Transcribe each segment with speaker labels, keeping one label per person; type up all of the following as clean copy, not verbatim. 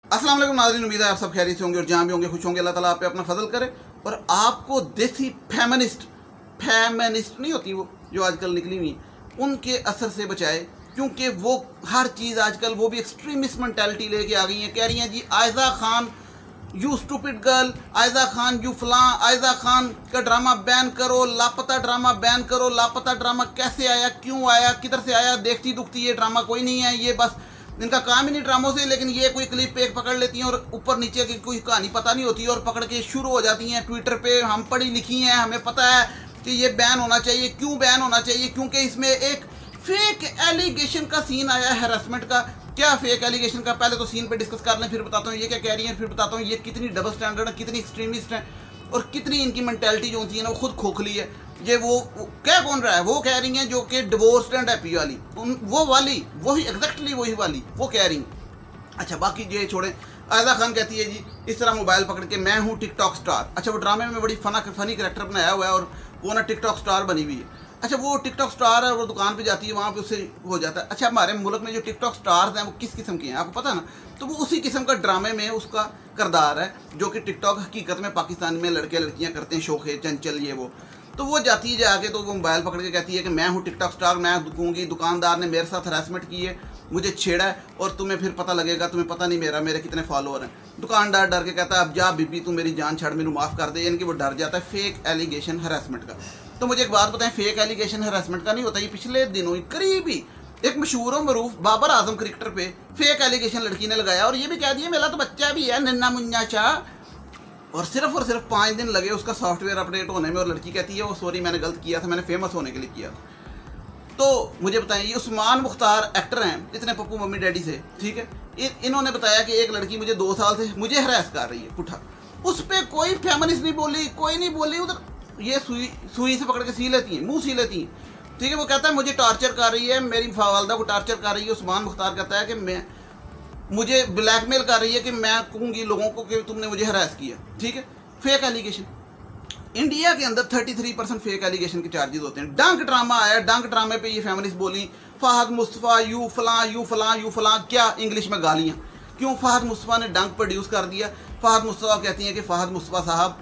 Speaker 1: अस्सलाम वालेकुम नाज़रीन, उम्मीद है आप सब खैरियत से होंगे और जहाँ भी होंगे खुश होंगे। अल्लाह ताला आप पे अपना फजल करे और आपको देसी फेमिनिस्ट नहीं होती वो जो आजकल निकली हुई उनके असर से बचाए, क्योंकि वो हर चीज़ आजकल वो भी एक्सट्रीमिस्ट मेंटालिटी लेके आ गई हैं। कह रही हैं जी Aiza Khan you stupid girl, Aiza Khan you फलां, आयज़ा खान का ड्रामा बैन करो, लापता ड्रामा बैन करो। लापता ड्रामा कैसे आया, क्यों आया, किधर से आया, देखती दुखती ये ड्रामा कोई नहीं है, ये बस इनका काम ही नहीं ड्रामों से। लेकिन ये कोई क्लिप एक पकड़ लेती हैं और ऊपर नीचे की कोई कहानी पता नहीं होती और पकड़ के शुरू हो जाती हैं ट्विटर पे। हम पढ़ी लिखी हैं, हमें पता है कि ये बैन होना चाहिए। क्यों बैन होना चाहिए? क्योंकि इसमें एक फेक एलिगेशन का सीन आया है, हैरेसमेंट का। क्या फेक एलिगेशन का? पहले तो सीन पे डिस्कस कर लें, फिर बताता हूँ ये क्या कह रही है, फिर बताता हूँ ये कितनी डबल स्टैंडर्ड है, कितनी एक्सट्रीमिस्ट है और कितनी इनकी मेंटालिटी जो होती है ना वो खुद खोखली है। ये वो क्या कौन रहा है? वो कह रही हैं जो कि डिवोर्स्ड एंड हैप्पी वाली, वो वाली, वही एग्जैक्टली वही वाली वो कह रही। अच्छा बाकी ये छोड़ें। आयज़ा खान कहती है जी इस तरह मोबाइल पकड़ के मैं हूँ टिकटॉक स्टार। अच्छा वो ड्रामे में बड़ी फनी करेक्टर बनाया हुआ है और वो ना टिकटॉक स्टार बनी हुई है। अच्छा वो टिकटॉक स्टार है, वो दुकान पे जाती है, वहाँ पे उससे हो जाता है। अच्छा हमारे मुल्क में जो टिकटॉक स्टार्स हैं वो किस किस्म के हैं आपको पता है ना? तो वो उसी किस्म का ड्रामे में उसका किरदार है जो कि टिकटॉक हकीकत में पाकिस्तान में लड़के लड़कियाँ करते हैं, शौक है चंचल ये वो। तो वो जाती है जाके तो वो मोबाइल पकड़ के कहती है कि मैं हूँ टिकटॉक स्टार, मैं दूँगी, दुकानदार ने मेरे साथ हरासमेंट की है, मुझे छेड़ा है और तुम्हें फिर पता लगेगा, तुम्हें पता नहीं मेरे कितने फॉलोअर हैं। दुकानदार डर के कहता है अब जा बीबी तू मेरी जान छड़, मेनू माफ़ कर दे। यानी कि वो डर जाता है फेक एलिगेशन हरासमेंट का। तो मुझे एक बात बताएं, फेक एलिगेशन हरासमेंट का नहीं होता। ये पिछले दिनों ही करीब ही एक मशहूर और मरूफ बाबर आजम क्रिकेटर पे फेक एलिगेशन लड़की ने लगाया और ये भी कह दिया मेरा तो बच्चा भी है नन्ना मुन्ना शाह। और सिर्फ 5 दिन लगे उसका सॉफ्टवेयर अपडेट होने में और लड़की कहती है वो सॉरी मैंने गलत किया था, मैंने फेमस होने के लिए किया था। तो मुझे बताएं ये उस्मान मुख्तार एक्टर हैं, इतने पप्पू मम्मी डैडी से, ठीक है। इन्होंने बताया कि एक लड़की मुझे 2 साल से मुझे हरास कर रही है पुठा। उस पर कोई फेमिनिस्ट नहीं बोली, कोई नहीं बोली। उधर ये सुई से पकड़ के सी लेती हैं, मुंह सी लेती हैं, ठीक है। वो कहता है मुझे टॉर्चर कर रही है, मेरी वालदा को टॉर्चर कर रही है। उस्मान मुख्तार कहता है कि मुझे ब्लैकमेल कर रही है कि मैं कहूँगी लोगों को कि तुमने मुझे हरास किया, ठीक है। फेक एलिगेशन इंडिया के अंदर 33% फेक एलिगेशन के चार्जेस होते हैं। डंक ड्रामा आया, डंक ड्रामे पे ये फेमिनिस्ट बोली फहद मुस्तफ़ा यू फलां यू फलां यू फलां, क्या इंग्लिश में गालियाँ। क्यों? फहद मुस्तफ़ा ने डंक प्रोड्यूस कर दिया। फहद मुस्तफ़ा कहती हैं कि फहद मुस्तफ़ा साहब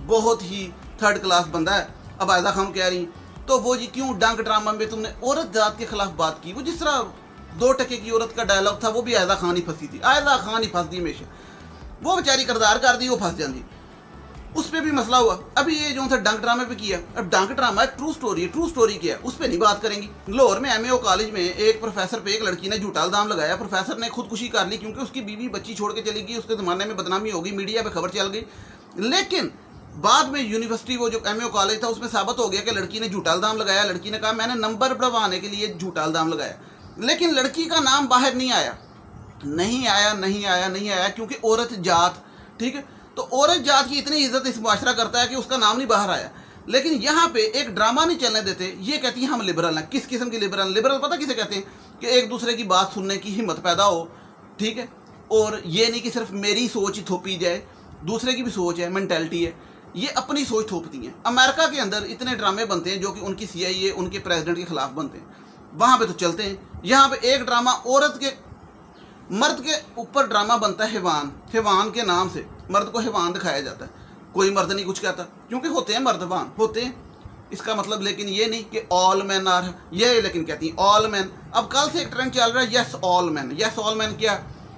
Speaker 1: बहुत ही थर्ड क्लास बंदा है। अब आयज़ा खान कह रही तो वो जी क्यों डंक ड्रामा में तुमने औरत जात के खिलाफ बात की? वो जिस तरह 2 टके की औरत का डायलॉग था वो भी आयज़ा खान ही फंसी थी। आयज़ा खान ही फंसती हमेशा, वो बेचारी किरदार कर दी, वो फंस जाती, उस पर भी मसला हुआ। अभी ये जो था डंक ड्रामे पे किया। अब डंक ड्रामा एक ट्रू स्टोरी है, ट्रू स्टोरी क्या है उस पर नहीं बात करेंगी। लाहौर में MAO कॉलेज में एक प्रोफेसर पे एक लड़की ने झूठा इल्जाम लगाया। प्रोफेसर ने खुदकुशी कर ली क्योंकि उसकी बीवी बच्ची छोड़ के चली गई, उसके ज़माने में बदनामी होगी, मीडिया पे खबर चल गई। लेकिन बाद में यूनिवर्सिटी वो जो MAO कॉलेज था उसमें साबित हो गया कि लड़की ने झूठा इल्जाम लगाया। लड़की ने कहा मैंने नंबर बढ़वाने के लिए झूठा इल्जाम लगाया, लेकिन लड़की का नाम बाहर नहीं आया, नहीं आया, नहीं आया, नहीं आया, क्योंकि औरत जात, ठीक है। तो औरत जात की इतनी इज्जत इस मुआशरा करता है कि उसका नाम नहीं बाहर आया। लेकिन यहाँ पे एक ड्रामा नहीं चलने देते। ये कहती है हम लिबरल हैं। किस किस्म की लिबरल? लिबरल पता किसे कहते हैं? कि एक दूसरे की बात सुनने की हिम्मत पैदा हो, ठीक है। और ये नहीं कि सिर्फ मेरी सोच ही थोपी जाए, दूसरे की भी सोच है, मेंटालिटी है, ये अपनी सोच थोपती हैं। अमेरिका के अंदर इतने ड्रामे बनते हैं जो कि उनकी CIA उनके प्रेसिडेंट के खिलाफ बनते हैं, वहाँ पे तो चलते हैं। यहाँ पे एक ड्रामा औरत के मर्द के ऊपर ड्रामा बनता है हैवान के नाम से मर्द को हैवान दिखाया जाता है। कोई मर्द नहीं कुछ कहता क्योंकि होते हैं मर्दवान होते हैं, इसका मतलब लेकिन ये नहीं कि ऑल मैन आर ये, लेकिन कहती हैं ऑल मैन। अब कल से एक ट्रेंड चल रहा है yes all man. Yes all man क्या?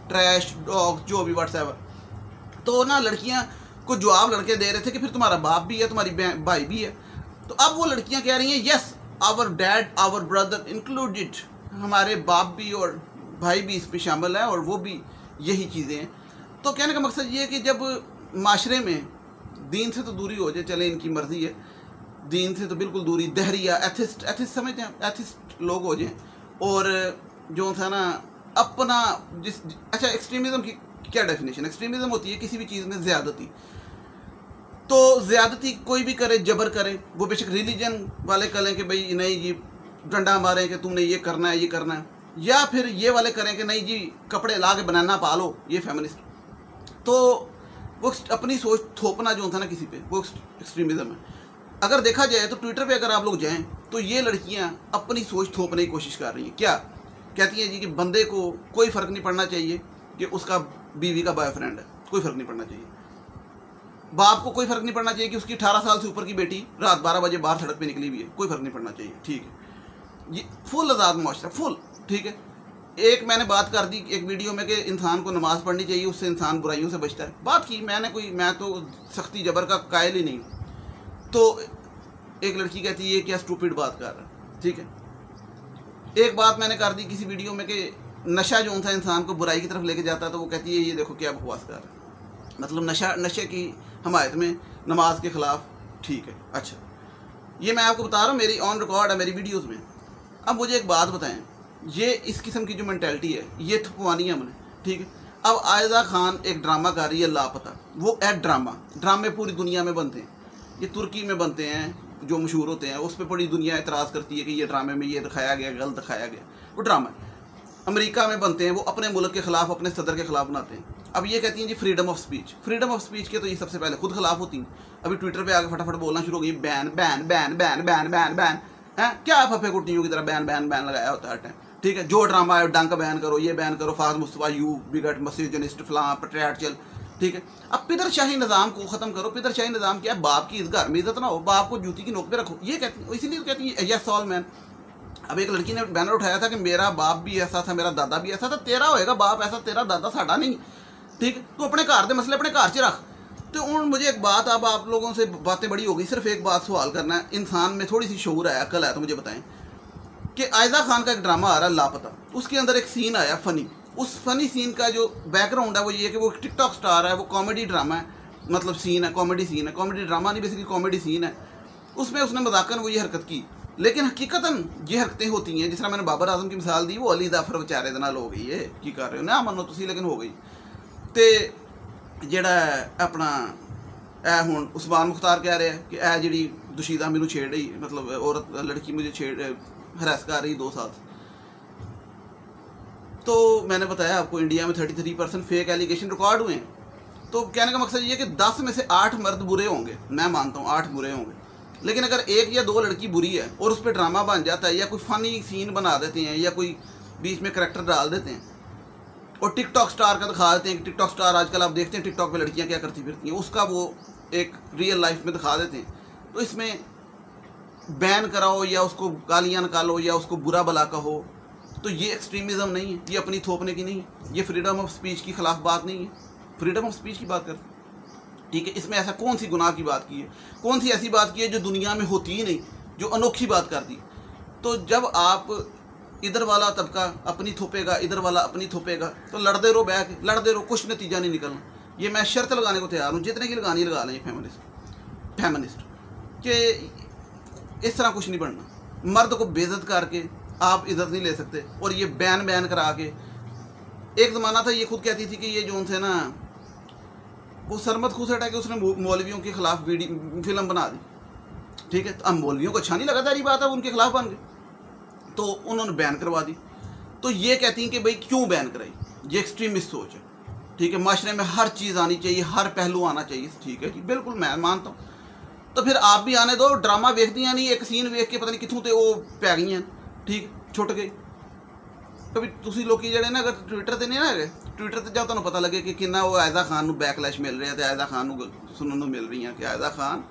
Speaker 1: ट्रैश डॉग जो भी व्हाट्सएवर। तो ना लड़कियां को जवाब लड़के दे रहे थे कि फिर तुम्हारा बाप भी है, तुम्हारी भाई भी है। तो अब वो लड़कियां कह रही हैं yes our dad our brother included, हमारे बाप भी और भाई भी इस पे शामिल है और वो भी यही चीज़ें हैं। तो कहने का मकसद ये है कि जब माशरे में दीन से तो दूरी हो जाए, चले इनकी मर्ज़ी है, दीन से तो बिल्कुल दूरी, दहरिया एथिस्ट समझते हैं, एथिस्ट लोग हो जाएं और जो था ना अपना अच्छा एक्सट्रीमिज़म की क्या डेफिनेशन? एक्सट्रीमिज़म होती है किसी भी चीज़ में ज़्यादती। तो ज़्यादती कोई भी करे, जबर करे, वो बेशक रिलीजन वाले करें कि भाई नहीं जी डंडा मारें कि तुमने ये करना है, ये करना है, या फिर ये वाले करें कि नहीं जी कपड़े ला के बनाना पालो, ये फेमिनिस्ट। तो वो अपनी सोच थोपना जो था ना किसी पे, वो एक्सट्रीमिज़म है। अगर देखा जाए तो ट्विटर पे अगर आप लोग जाएं तो ये लड़कियां अपनी सोच थोपने की कोशिश कर रही हैं। क्या कहती हैं जी कि बंदे को कोई फ़र्क नहीं पड़ना चाहिए, कि उसका बीवी का बॉयफ्रेंड है, कोई फ़र्क नहीं पड़ना चाहिए। बाप को कोई फ़र्क नहीं पड़ना चाहिए कि उसकी 18 साल से ऊपर की बेटी रात 12 बजे बाहर सड़क पे निकली हुई है, कोई फ़र्क नहीं पड़ना चाहिए, ठीक है। ये फुल आज़ाद मुआशरा, फुल, ठीक है। एक मैंने बात कर दी एक वीडियो में कि इंसान को नमाज़ पढ़नी चाहिए, उससे इंसान बुराइयों से बचता है, बात की मैंने, मैं तो सख्ती जबर का कायल ही नहीं हूँ। तो एक लड़की कहती है क्या स्टूपिड बात कर रहा है, ठीक है। एक बात मैंने कर दी किसी वीडियो में कि नशा जो था इंसान को बुराई की तरफ लेके जाता है, तो वो कहती है ये देखो क्या बकवास कर रहा है, मतलब नशे की हमायत में, नमाज के ख़िलाफ़, ठीक है। अच्छा, ये मैं आपको बता रहा हूँ, मेरी ऑन रिकॉर्ड है मेरी वीडियोज़ में। अब मुझे एक बात बताएं, ये इस किस्म की जो मेंटालिटी है ये थपवानी है हमने, ठीक है। अब आयजा खान एक ड्रामा कर रही है लापता, वो एक ड्रामे पूरी दुनिया में बनते हैं, ये तुर्की में बनते हैं जो मशहूर होते हैं, उस पर पूरी दुनिया एतराज़ करती है कि ये ड्रामे में ये दिखाया गया, गलत दिखाया गया, वो ड्रामा है। अमेरिका में बनते हैं, वो अपने मुल्क के ख़िलाफ़, अपने सदर के ख़िलाफ़ बनाते हैं। अब ये कहती हैं जी फ्रीडम ऑफ स्पीच के तो ये सबसे पहले खुद खिलाफ होती हैं। अभी ट्विटर पे आके फटाफट बोलना शुरू हो गई, ban ban ban ban ban ban ban है क्या, फफे कुट्टियों की तरह बैन बैन बैन लगाया होता है, ठीक है। जो ड्रामा है डंक बैन करो, ये बैन करो, फाज मुस्तफा यू बिगट मिसोजिनिस्ट फलां पट्रियार्चल, ठीक है। अब पिदरशाही निज़ाम को ख़त्म करो। पिदरशाही निज़ाम क्या है, बाप की घर में इज्जत ना हो, बाप को जूती की नोक पे रखो, ये कहती, इसीलिए कहती है यस ऑल मैन। अब एक लड़की ने बैनर उठाया था कि मेरा बाप भी ऐसा था, मेरा दादा भी ऐसा था, तेरा होएगा बाप ऐसा, तेरा दादा साडा नहीं, ठीक। तो अपने घर के मसले अपने घर च रख। तो मुझे एक बात, अब आप लोगों से बातें बड़ी हो गई, सिर्फ एक बात सवाल करना है, इंसान में थोड़ी सी शऊर है, अकल है, तो मुझे बताएं कि आयजा खान का एक ड्रामा आ रहा है लापता, उसके अंदर एक सीन आया फ़नी। उस फ़नी सीन का जो बैकग्राउंड है वो ये कि वो टिकटॉक स्टार है, वो कॉमेडी ड्रामा है, मतलब सीन है, कॉमेडी सीन है, कॉमेडी ड्रामा नहीं, बेसिकली कॉमेडी सीन है। उसमें उसने मजाकन वो ये हरकत की, लेकिन हकीकतन ये हरकतें होती हैं, जिस तरह मैंने बाबर आजम की मिसाल दी, वो अली जाफर बेचारे दे नाल हो गई है, की कर रहे हो ना मनो तुसी, लेकिन हो गई। तो जिहड़ा अपना ए हुण उस्मान मुख्तार कह रहा है कि ए जिहड़ी दुशीदा मैनू छेड़ रही, मतलब औरत लड़की मुझे हरास कर रही 2 साल से। तो मैंने बताया आपको इंडिया में 33% फेक एलिगेशन रिकॉर्ड हुए हैं। तो कहने का मकसद ये है कि 10 में से 8 मर्द बुरे होंगे, मैं मानता हूँ 8 बुरे होंगे, लेकिन अगर 1 या 2 लड़की बुरी है और उस पर ड्रामा बन जाता है, या कोई फ़नी सीन बना देते हैं, या कोई बीच में करैक्टर डाल देते हैं और टिकटॉक स्टार का दिखा देते हैं कि टिकटॉक स्टार आजकल आप देखते हैं टिकटॉक पे लड़कियां क्या करती फिरती हैं, उसका वो एक रियल लाइफ में दिखा देते हैं, तो इसमें बैन कराओ या उसको गालियाँ निकालो या उसको बुरा भला कहो, तो ये एक्सट्रीमिज़म नहीं है, ये अपनी थोपने की नहीं है, ये फ्रीडम ऑफ स्पीच की खिलाफ बात नहीं है, फ्रीडम ऑफ स्पीच की बात करते हैं, ठीक है। इसमें ऐसा कौन सी गुनाह की बात की है, कौन सी ऐसी बात की है जो दुनिया में होती ही नहीं, जो अनोखी बात कर दी। तो जब आप इधर वाला तबका अपनी थोपेगा, इधर वाला अपनी थोपेगा, तो लड़ते रहो, बैठ लड़ते रहो, कुछ नतीजा नहीं निकलना। ये मैं शर्त लगाने को तैयार हूँ, जितने की लगानी लगा लें फेमिनिस्ट कि इस तरह कुछ नहीं बनना, मर्द को बेइज्जत करके आप इज्जत नहीं ले सकते। और ये बैन करा के, एक ज़माना था ये खुद कहती थी कि ये जो उनसे ना वो सरमत खुसट है कि उसने मौलवियों के खिलाफ फिल्म बना दी, ठीक है। तो अब मौलवियों को अच्छा नहीं लगा, सारी बात है, उनके खिलाफ बन गए, तो उन्होंने बैन करवा दी। तो ये कहती हैं कि भाई क्यों बैन कराई, ये एक्सट्रीमिस्ट सोच है, ठीक है। माशरे में हर चीज़ आनी चाहिए, हर पहलू आना चाहिए, ठीक है जी, बिल्कुल मैं मानता हूँ। तो फिर आप भी आने दो, ड्रामा वेखदियाँ नहीं, एक सीन वेख के पता नहीं कितों तो वो पै गई, ठीक, छुट गई। कभी तुसी लोग जड़े ना अगर ट्विटर से नहीं ना है, ट्विटर से जाओ, तुहानू पता लगे कि कितना वो आयजा खान बैकलैश मिल रहा है, तो आयजा खान सुनने को मिल रही है कि आयजा खान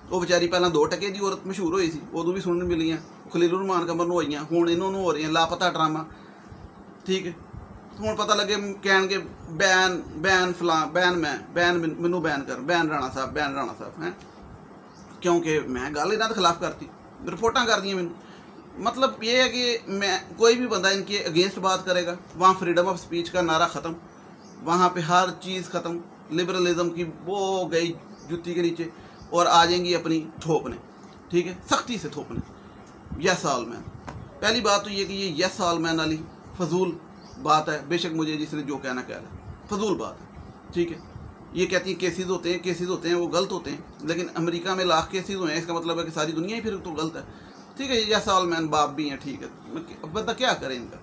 Speaker 1: वो बेचारी पहला 2 टके की औरत मशहूर हुई सी, उदों भी सुनने मिली, खलीलुर रहमान कमर नूं होईयां, हुण इन्होंने हो रही हैं लापता ड्रामा, ठीक है। हुण पता लगे कहणगे बैन बैन फलां बैन मैनू बैन कर, बैन राणा साहब हैं, क्योंकि मैं गल इन्हां दे खिलाफ करती, रिपोर्टां कर दी मैनू। मतलब ये है कि मैं कोई भी बंदा इनके अगेंस्ट बात करेगा, वहाँ फ्रीडम ऑफ स्पीच का नारा ख़त्म, वहाँ पे हर चीज़ ख़त्म, लिबरलिज्म की वो गई जुत्ती के नीचे, और आ जाएंगी अपनी थोपने, ठीक है, सख्ती से थोपने। यस ऑल मैन, पहली बात तो ये कि ये यस ऑल मैन वाली फजूल बात है, बेशक मुझे जिसने जो कहना कह रहा है, फजूल बात है, ठीक है। ये कहती हैं केसेस होते हैं वो गलत होते हैं, लेकिन अमेरिका में लाख केसेस हुए हैं, इसका मतलब है कि सारी दुनिया ही फिर तो गलत है, ठीक है। यस ऑल मैन बाप भी हैं, ठीक है, बंदा क्या करे इनका,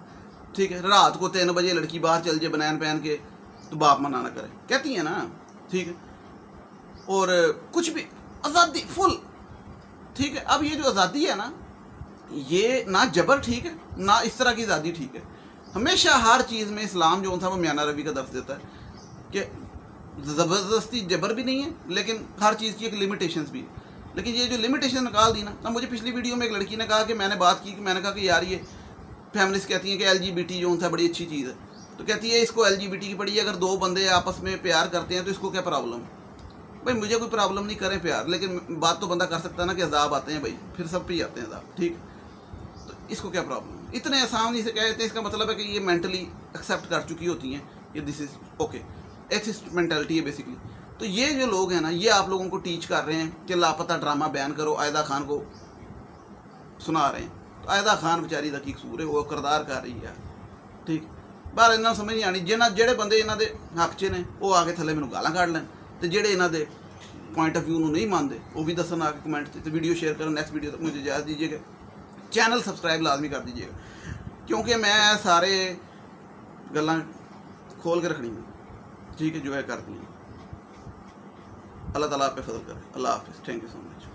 Speaker 1: ठीक है। रात को 3 बजे लड़की बाहर चल जाए बनैन पहन के, तो बाप मना ना करे, कहती है ना, ठीक है। और कुछ भी आज़ादी फुल, ठीक है। अब ये जो आज़ादी है ना, ये ना जबर ठीक है, ना इस तरह की आज़ादी ठीक है, हमेशा हर चीज़ में इस्लाम जो था वो मियाना रवि का दर्ज देता है कि ज़बरदस्ती जबर भी नहीं है, लेकिन हर चीज़ की एक लिमिटेशंस भी है। लेकिन ये जो लिमिटेशन निकाल दी ना, अब मुझे पिछली वीडियो में एक लड़की ने कहा कि मैंने बात की कि मैंने कहा कि यार ये फैमिलिस्ट कहती हैं कि LGBT जो था बड़ी अच्छी चीज़ है, तो कहती है इसको LGBT की पड़ी है, अगर दो बंदे आपस में प्यार करते हैं तो इसको क्या प्रॉब्लम है? भाई मुझे कोई प्रॉब्लम नहीं करें प्यार, लेकिन बात तो बंदा कर सकता है ना कि अजाब आते हैं भाई, फिर सब पे ही आते हैं अजाब, ठीक, तो इसको क्या प्रॉब्लम है? इतने आसानी से कह देते हैं, इसका मतलब है कि ये मेंटली एक्सेप्ट कर चुकी होती हैं कि this is okay. Atheist mentality है बेसिकली। तो ये जो लोग हैं ना, ये आप लोगों को टीच कर रहे हैं कि लापता ड्रामा बयान करो, आयदा खान को सुना रहे हैं। तो आयदा खान बेचारी का की कसूर है, वो किरदार कर रही है, ठीक। बाहर इन्ना समझ नहीं आनी, ਜਿਹੜੇ ਬੰਦੇ ਇਹਨਾਂ ਦੇ ਹੱਕ 'ਚ ਨੇ ਉਹ ਆ ਕੇ ਥੱਲੇ ਮੈਨੂੰ ਗਾਲਾਂ ਕੱਢ ਲੈਣ, ਤੇ ਜਿਹੜੇ ਇਹਨਾਂ ਦੇ पॉइंट ऑफ व्यू ਨੂੰ नहीं मानते वो भी दसन आके कमेंट से। तो वीडियो शेयर करें, नेक्स्ट वीडियो तक मुझे इजाज़त दीजिएगा, चैनल सब्सक्राइब लाजमी कर दीजिएगा, क्योंकि मैं सारे गल्लां खोल के रखनी है, ठीक है, जो है करती हैं। अल्लाह ताला आप पे फजल करे। अल्लाह हाफिज़, थैंक यू सो मच।